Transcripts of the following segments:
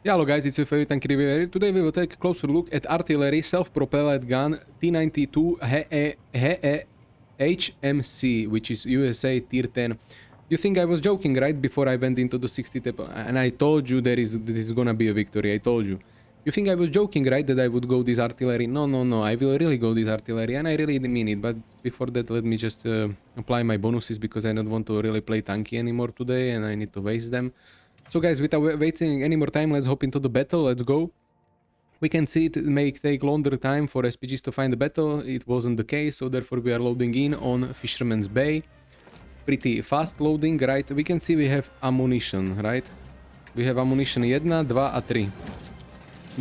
Yeah, hello guys, it's your favorite tank reviewer. Today we will take a closer look at artillery self-propelled gun T92 HMC, which is USA tier 10. You think I was joking, right? Before I went into the 60 tap, and I told you this is gonna be a victory. I told you. You think I was joking, right? That I would go this artillery? No, no, no. I will really go this artillery, and I really mean it. But before that, let me just apply my bonuses because I don't want to really play tanky anymore today, and I need to waste them. So guys, without waiting any more time, let's hop into the battle. Let's go. We can see it may take longer time for SPGs to find the battle. It wasn't the case, so therefore we are loading in on Fisherman's Bay. Pretty fast loading, right? We can see we have ammunition, right? We have ammunition 1, 2 a 3.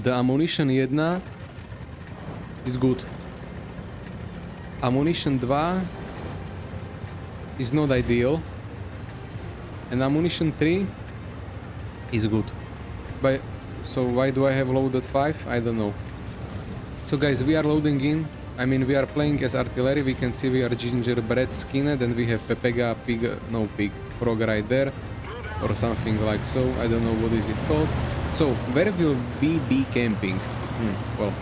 The ammunition 1 is good. Ammunition 2 is not ideal. And ammunition 3 is good. But so why do I have loaded 5? I don't know. So guys, we are loading in. I mean, we are playing as artillery. We can see we are gingerbread skinned and we have Pepega pig, no pig, frog right there, or something like so. I don't know what is it called. So where will we be camping? Well,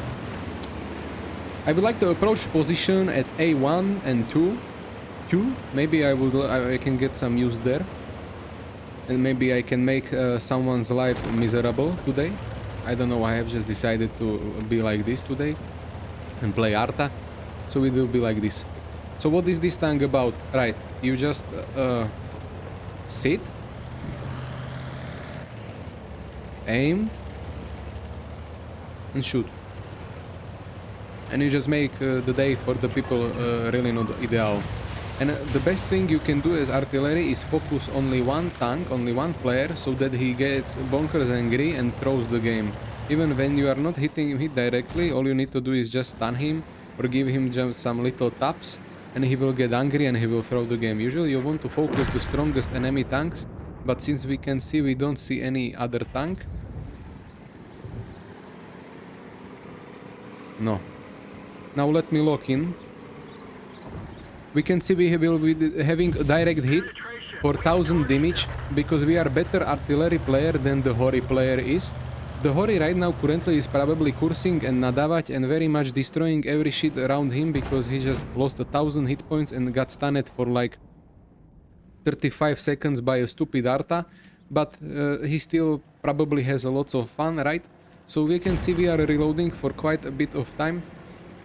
I would like to approach position at A1 and 2. Maybe I can get some use there. And maybe I can make someone's life miserable today. I don't know, I have just decided to be like this today and play ARTA. So it will be like this. So what is this tank about? Right, you just sit, aim, and shoot. And you just make the day for the people really not ideal. And the best thing you can do as artillery is focus only one tank, only one player, so that he gets bonkers angry and throws the game. Even when you are not hitting him directly, all you need to do is just stun him or give him just some little taps and he will get angry and he will throw the game. Usually you want to focus the strongest enemy tanks, but since we can see we don't see any other tank. No. Now let me lock in. We can see we will be having a direct hit for 1000 damage because we are better artillery player than the Hori player is. The Hori right now currently is probably cursing and nadavať and very much destroying every shit around him because he just lost 1000 hit points and got stunned for like 35 seconds by a stupid Arta. But he still probably has lots of fun, right? So we can see we are reloading for quite a bit of time.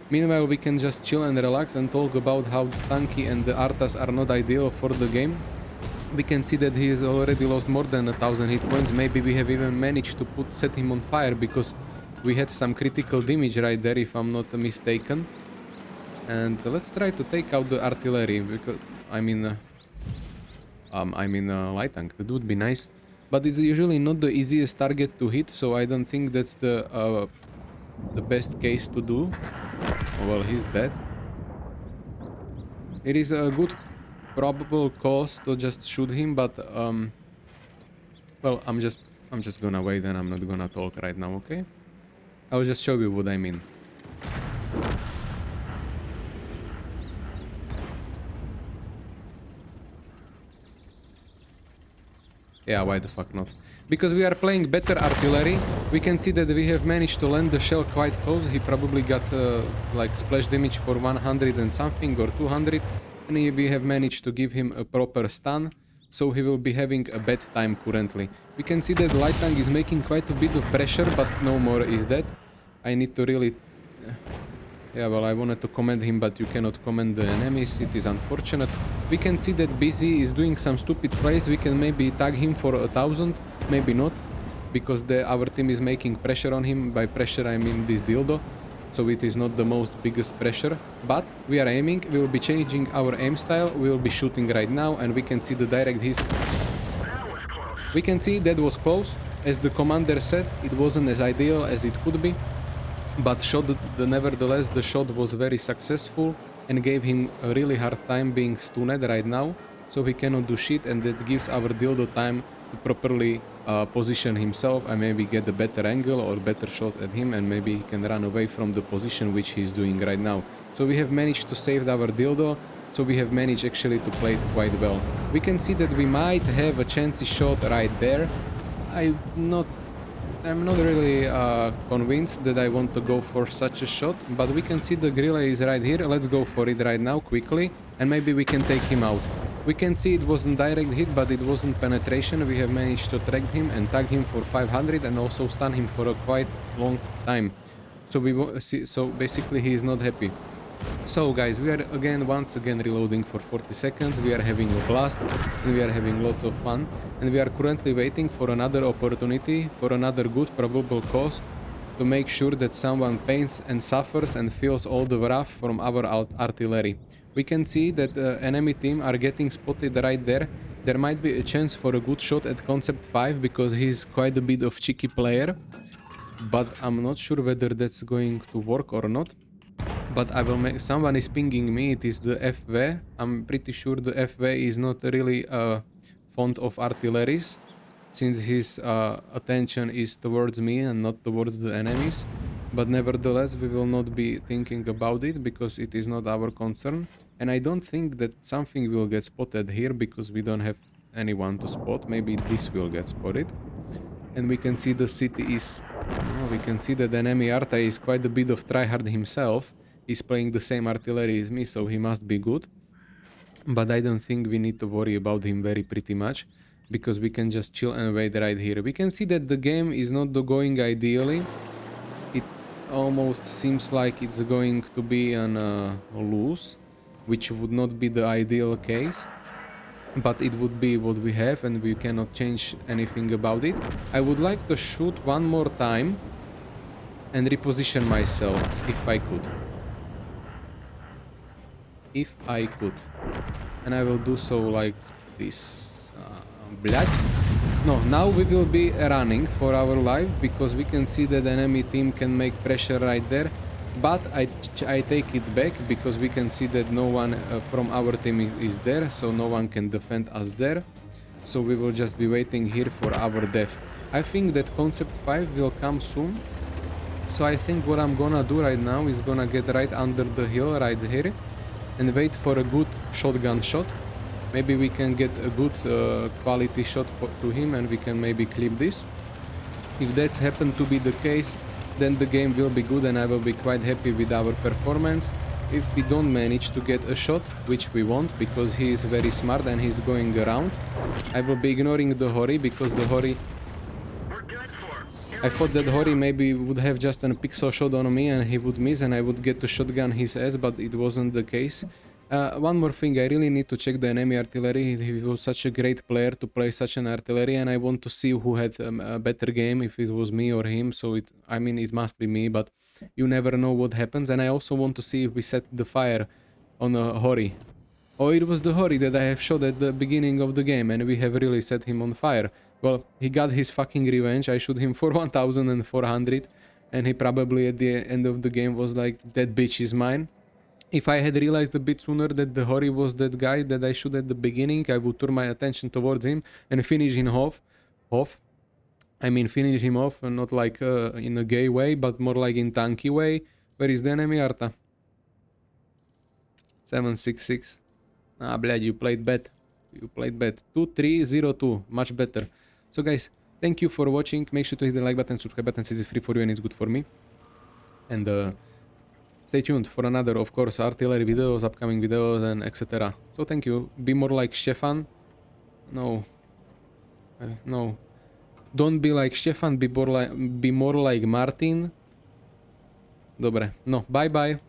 Meanwhile, we can just chill and relax and talk about how tanky and the Artas are not ideal for the game. We can see that he has already lost more than 1000 hit points. Maybe we have even managed to set him on fire because we had some critical damage right there, if I'm not mistaken. And let's try to take out the artillery because I mean light tank. That would be nice, but it's usually not the easiest target to hit, so I don't think that's the best case to do. Oh, well, he's dead. It is a good probable cause to just shoot him, but well, I'm just gonna wait and I'm not gonna talk right now, okay? I'll just show you what I mean. Yeah, why the fuck not? Because we are playing better artillery, we can see that we have managed to land the shell quite close. He probably got like splash damage for 100 and something or 200, and we have managed to give him a proper stun, so he will be having a bad time currently. We can see that the light tank is making quite a bit of pressure, but no more is that. I need to really... Yeah, well, I wanted to commend him, but you cannot commend the enemies. It is unfortunate. We can see that BZ is doing some stupid plays. We can maybe tag him for 1000, maybe not, because our team is making pressure on him. By pressure, I mean this dildo. So it is not the most biggest pressure, but we are aiming. We will be changing our aim style. We will be shooting right now, and we can see the direct hit. We can see that was close. As the commander said, it wasn't as ideal as it could be. But nevertheless, the shot was very successful and gave him a really hard time being stunned right now. So he cannot do shit, and that gives our dildo time to properly position himself and maybe get a better angle or better shot at him, and maybe he can run away from the position which he's doing right now. So we have managed to save our dildo, so we have managed actually to play it quite well. We can see that we might have a chancy shot right there. I'm not I'm not really convinced that I want to go for such a shot, but we can see the gorilla is right here. Let's go for it right now, quickly, and maybe we can take him out. We can see it wasn't direct hit, but it wasn't penetration. We have managed to track him and tag him for 500 and also stun him for a quite long time. So so basically he is not happy. So guys, we are once again reloading for 40 seconds, we are having a blast and we are having lots of fun, and we are currently waiting for another opportunity, for another good probable cause to make sure that someone pains and suffers and feels all the wrath from our artillery. We can see that the enemy team are getting spotted right there. There might be a chance for a good shot at Concept 5 because he's quite a bit of cheeky player, but I'm not sure whether that's going to work or not. But I will make... Someone is pinging me, it is the FV. I'm pretty sure the FV is not really fond of artilleries, since his attention is towards me and not towards the enemies. But nevertheless, we will not be thinking about it, because it is not our concern. And I don't think that something will get spotted here, because we don't have anyone to spot. Maybe this will get spotted. And we can see the city is... Oh, we can see that the enemy Arta is quite a bit of tryhard himself. He's playing the same artillery as me, so he must be good. But I don't think we need to worry about him very pretty much, because we can just chill and wait right here. We can see that the game is not going ideally. It almost seems like it's going to be an lose, which would not be the ideal case. But it would be what we have and we cannot change anything about it. I would like to shoot one more time and reposition myself, if I could. If I could. And I will do so like this. Blood. No, now we will be running for our life, because we can see that the enemy team can make pressure right there. But I take it back, because we can see that no one from our team is there, so no one can defend us there. So we will just be waiting here for our death. I think that Concept 5 will come soon. So I think what I'm gonna do right now is gonna get right under the hill right here and wait for a good shotgun shot. Maybe we can get a good quality shot to him and we can maybe clip this. If that's happened to be the case, then the game will be good and I will be quite happy with our performance. If we don't manage to get a shot, which we won't, because he is very smart and he's going around, I will be ignoring the Hori, because the Hori... I thought that Hori maybe would have just a pixel shot on me and he would miss and I would get to shotgun his ass, but it wasn't the case. One more thing, I really need to check the enemy artillery. He was such a great player to play such an artillery, and I want to see who had a better game, if it was me or him. So I mean, it must be me, but you never know what happens. And I also want to see if we set the fire on Hori. Or it was the Hori that I have shot at the beginning of the game and we have really set him on fire. Well, he got his fucking revenge. I shot him for 1400 and he probably at the end of the game was like, that bitch is mine. If I had realized a bit sooner that the Hori was that guy that I shot at the beginning, I would turn my attention towards him and finish him off. I mean, finish him off, not like in a gay way, but more like in tanky way. Where is the enemy, Arta? 766. Ah, blad, you played bad. You played bad. 2302. Much better. So, guys, thank you for watching. Make sure to hit the like button, subscribe button, since it's free for you and it's good for me. And stay tuned for another, of course, artillery videos, upcoming videos, and etc. So, thank you. Be more like Stefan. No. No. Don't be like Stefan, be more like Martin. Dobre. No, bye bye.